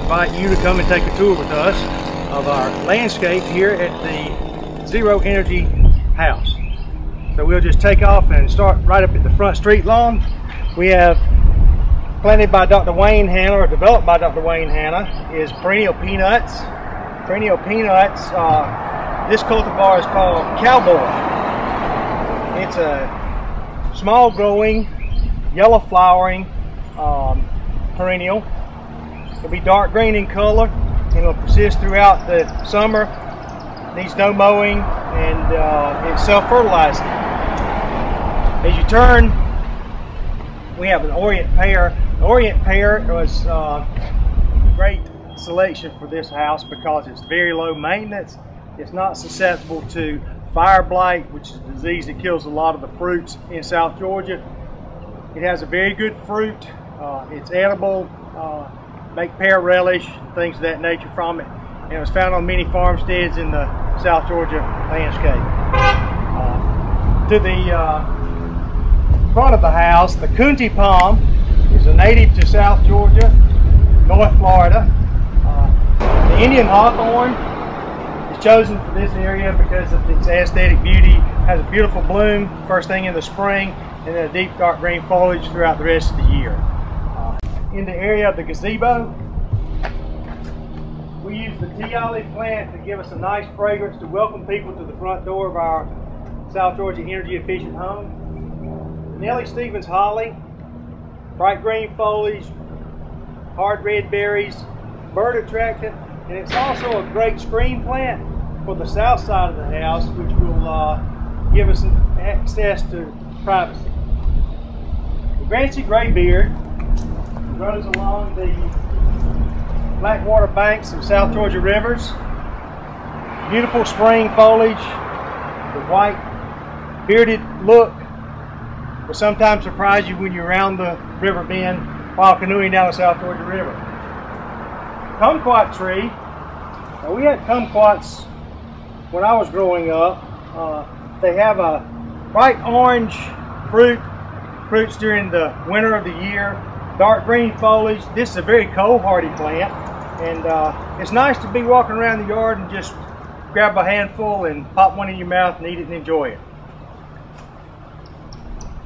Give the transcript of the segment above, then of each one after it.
invite you to come and take a tour with us of our landscape here at the Zero Energy house. So we'll just take off and start right up at the front street lawn. We have planted by Dr. Wayne Hanna, or developed by Dr. Wayne Hanna, is perennial peanuts. Perennial peanuts, this cultivar is called Cowboy. It's a small growing, yellow flowering perennial. It'll be dark green in color and it'll persist throughout the summer. Needs no mowing and it's self-fertilizing. As you turn, we have an Orient pear. The Orient pear was a great selection for this house because it's very low maintenance. It's not susceptible to fire blight, which is a disease that kills a lot of the fruits in South Georgia. It has a very good fruit. It's edible. Make pear relish, things of that nature from it. And it was found on many farmsteads in the South Georgia landscape. To the front of the house, the Kunti palm is a native to South Georgia, North Florida. The Indian hawthorn is chosen for this area because of its aesthetic beauty. It has a beautiful bloom first thing in the spring and then a deep dark green foliage throughout the rest of the year. In the area of the gazebo, we use the tea olive plant to give us a nice fragrance to welcome people to the front door of our South Georgia energy efficient home. Nellie Stevens holly, bright green foliage, hard red berries, bird attractant, and it's also a great screen plant for the south side of the house, which will give us access to privacy. The Grancy graybeard grows along the Blackwater banks of South Georgia rivers. Beautiful spring foliage, the white bearded look will sometimes surprise you when you're around the river bend while canoeing down the South Georgia River. Kumquat tree. Now we had kumquats when I was growing up. They have a bright orange fruits during the winter of the year. Dark green foliage. This is a very cold hardy plant, and it's nice to be walking around the yard and just grab a handful and pop one in your mouth and eat it and enjoy it.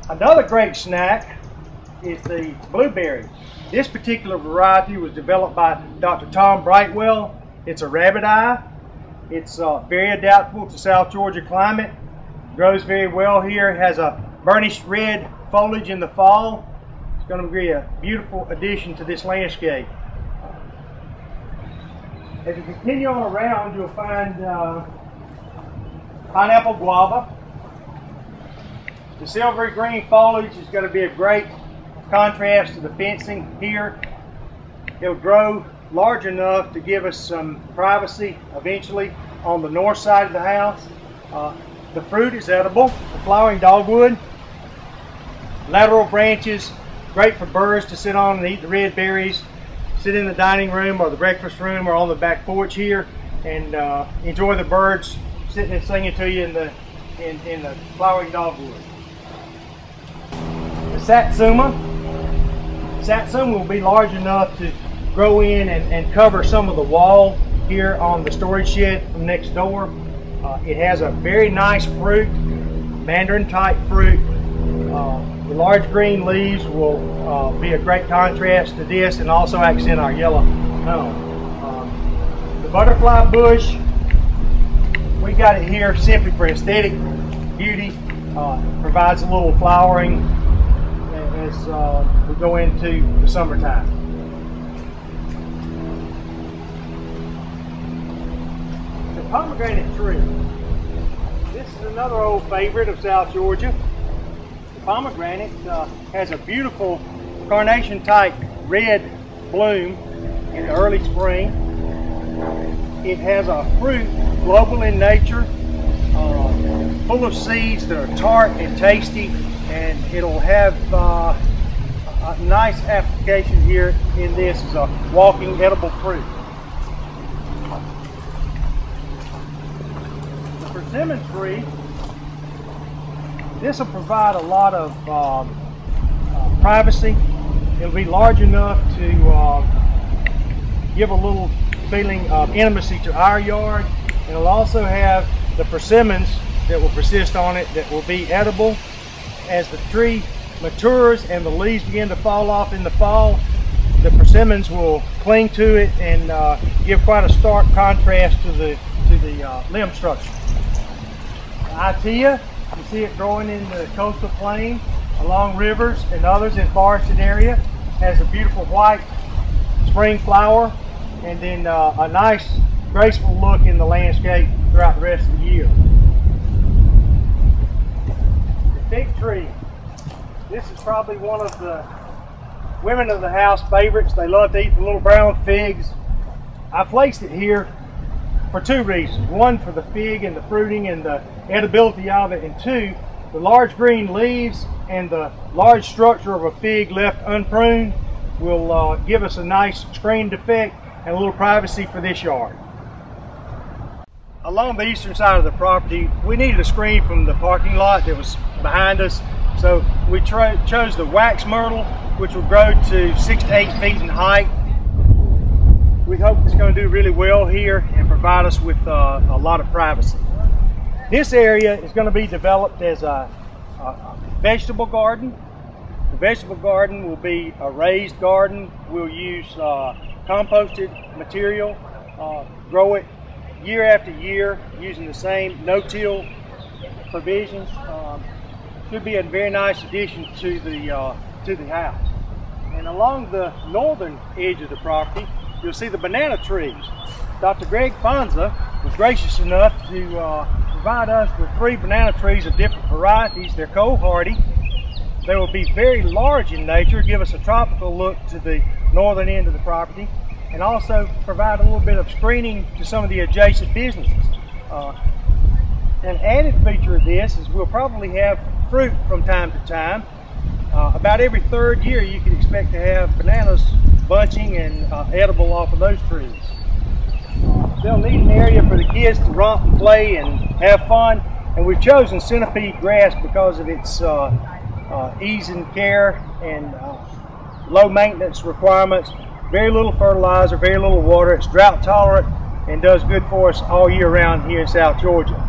Another great snack is the blueberry. This particular variety was developed by Dr. Tom Brightwell. It's a rabbit eye. It's very adaptable to South Georgia climate. Grows very well here. It has a burnished red foliage in the fall. It's going to be a beautiful addition to this landscape. As you continue on around, you'll find pineapple guava. The silvery green foliage is going to be a great contrast to the fencing here. It'll grow large enough to give us some privacy eventually on the north side of the house. The fruit is edible, the flowering dogwood. Lateral branches, great for birds to sit on and eat the red berries. Sit in the dining room or the breakfast room or on the back porch here and enjoy the birds sitting and singing to you in the flowering dogwood. The satsuma. Satsuma will be large enough to grow in and cover some of the wall here on the storage shed from next door. It has a very nice fruit, mandarin type fruit. The large green leaves will be a great contrast to this and also accent our yellow tone. The butterfly bush, we got it here simply for aesthetic beauty. Provides a little flowering as we go into the summertime. The pomegranate tree. This is another old favorite of South Georgia. The pomegranate has a beautiful carnation type red bloom in the early spring. It has a fruit global in nature, full of seeds that are tart and tasty, and it'll have a nice application here in this as a walking edible fruit. The persimmon tree, this will provide a lot of privacy. It'll be large enough to give a little feeling of intimacy to our yard. And it'll also have the persimmons that will persist on it that will be edible. As the tree matures and the leaves begin to fall off in the fall, the persimmons will cling to it and give quite a stark contrast to the limb structure. The Itea, you see it growing in the coastal plain, along rivers and others in forested area, has a beautiful white spring flower, and then a nice graceful look in the landscape throughout the rest of the year. The fig tree. This is probably one of the women of the house favorites. They love to eat the little brown figs. I placed it here for two reasons. One, for the fig and the fruiting and the edibility of it, and two, the large green leaves and the large structure of a fig left unpruned will give us a nice screened effect and a little privacy for this yard. Along the eastern side of the property, we needed a screen from the parking lot that was behind us. So we chose the wax myrtle, which will grow to 6 to 8 feet in height. We hope it's going to do really well here and provide us with a lot of privacy. This area is going to be developed as a vegetable garden. The vegetable garden will be a raised garden. We'll use composted material, grow it year after year using the same no-till provisions. Should be a very nice addition to the house. And along the northern edge of the property, you'll see the banana trees. Dr. Greg Fonza was gracious enough to provide us with 3 banana trees of different varieties. They're cold hardy. They will be very large in nature, give us a tropical look to the northern end of the property, and also provide a little bit of screening to some of the adjacent businesses. An added feature of this is we'll probably have fruit from time to time. About every 3rd year you can expect to have bananas bunching and edible off of those trees. They'll need an area for the kids to romp and play and have fun, and we've chosen centipede grass because of its ease in care and low maintenance requirements. Very little fertilizer, very little water. It's drought tolerant and does good for us all year round here in South Georgia.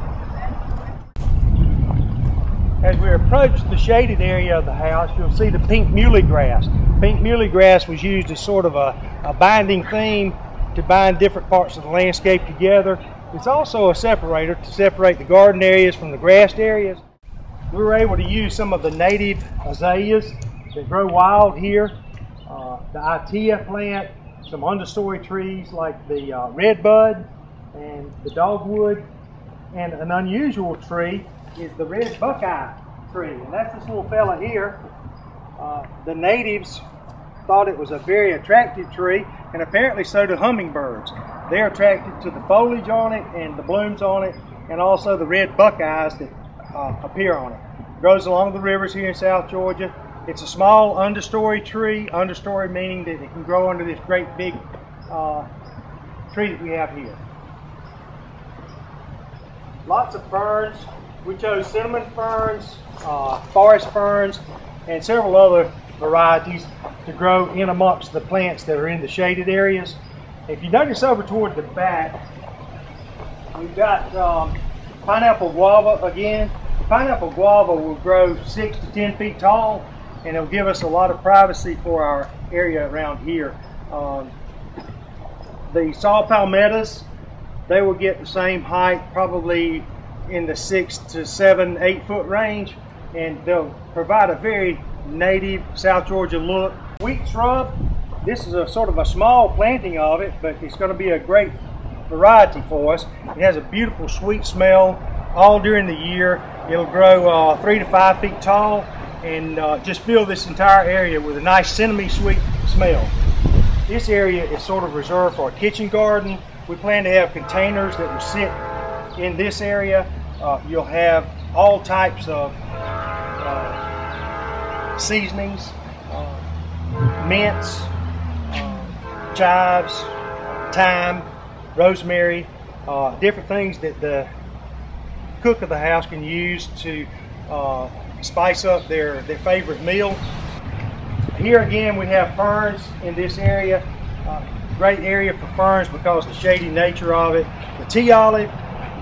As we approach the shaded area of the house, you'll see the pink muley grass. Pink muley grass was used as sort of a binding theme to bind different parts of the landscape together. It's also a separator to separate the garden areas from the grassed areas. We were able to use some of the native azaleas that grow wild here. The Itea plant, some understory trees like the redbud and the dogwood, and an unusual tree is the red buckeye tree, and that's this little fella here. The natives thought it was a very attractive tree, and apparently so do hummingbirds. They're attracted to the foliage on it and the blooms on it, and also the red buckeyes that appear on it. It grows along the rivers here in South Georgia. It's a small understory tree, understory meaning that it can grow under this great big tree that we have here. Lots of ferns. We chose cinnamon ferns, forest ferns, and several other varieties to grow in amongst the plants that are in the shaded areas. If you notice over toward the back, we've got pineapple guava again. The pineapple guava will grow 6 to 10 feet tall, and it'll give us a lot of privacy for our area around here. The saw palmettos, they will get the same height, probably in the 6 to 7, 8 foot range, and they'll provide a very native South Georgia look. Wheat shrub, this is a sort of a small planting of it, but it's going to be a great variety for us. It has a beautiful sweet smell all during the year. It'll grow 3 to 5 feet tall and just fill this entire area with a nice cinnamon sweet smell. This area is sort of reserved for a kitchen garden. We plan to have containers that will sit in this area. You'll have all types of seasonings, mints, chives, thyme, rosemary, different things that the cook of the house can use to spice up their favorite meal. Here again we have ferns in this area. great area for ferns because of the shady nature of it. The tea olive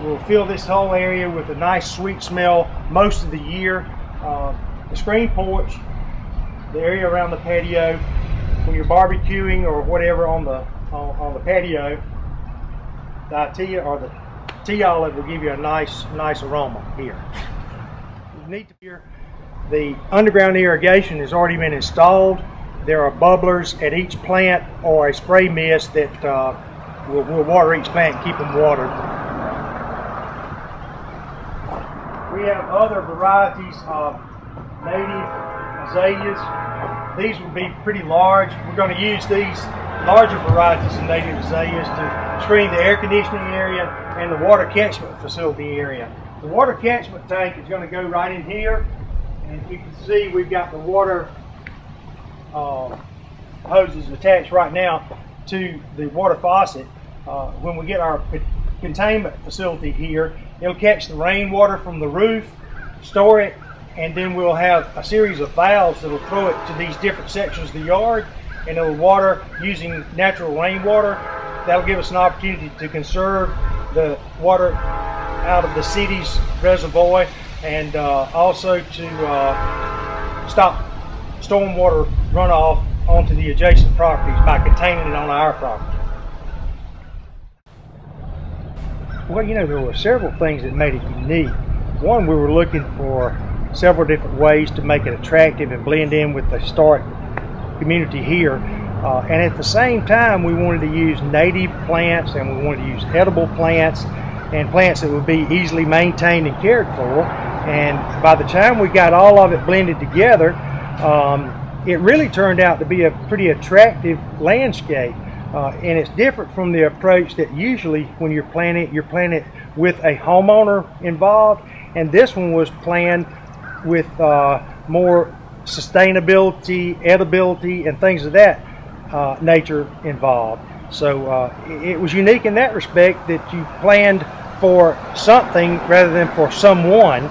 will fill this whole area with a nice sweet smell most of the year. The screen porch, the area around the patio, when you're barbecuing or whatever on the patio, the Itea or the tea olive will give you a nice aroma here. You need to hear the underground irrigation has already been installed. There are bubblers at each plant or a spray mist that will water each plant and keep them watered. We have other varieties of native azaleas. These will be pretty large. We're going to use these larger varieties of native azaleas to screen the air conditioning area and the water catchment facility area. The water catchment tank is going to go right in here, and you can see we've got the water hoses attached right now to the water faucet. When we get our containment facility here, it'll catch the rainwater from the roof, store it, and then we'll have a series of valves that will throw it to these different sections of the yard, and it'll water using natural rainwater. That'll give us an opportunity to conserve the water out of the city's reservoir, and also to stop stormwater runoff onto the adjacent properties by containing it on our property. Well, you know, there were several things that made it unique. One, we were looking for several different ways to make it attractive and blend in with the historic community here. And at the same time, we wanted to use native plants, and we wanted to use edible plants and plants that would be easily maintained and cared for. And by the time we got all of it blended together, it really turned out to be a pretty attractive landscape. And it's different from the approach that usually when you're planting it with a homeowner involved. And this one was planned with more sustainability, edibility, and things of that nature involved. So it was unique in that respect, that you planned for something rather than for someone,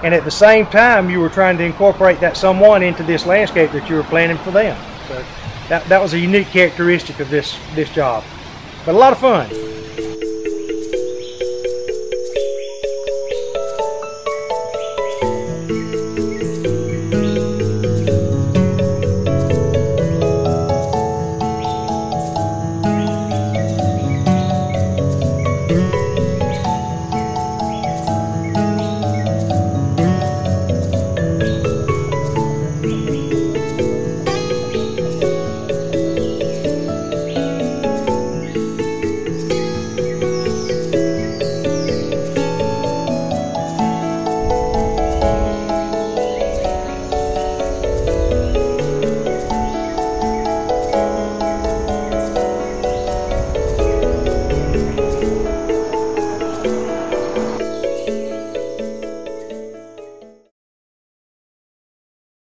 and at the same time you were trying to incorporate that someone into this landscape that you were planning for them. So that was a unique characteristic of this job, but a lot of fun.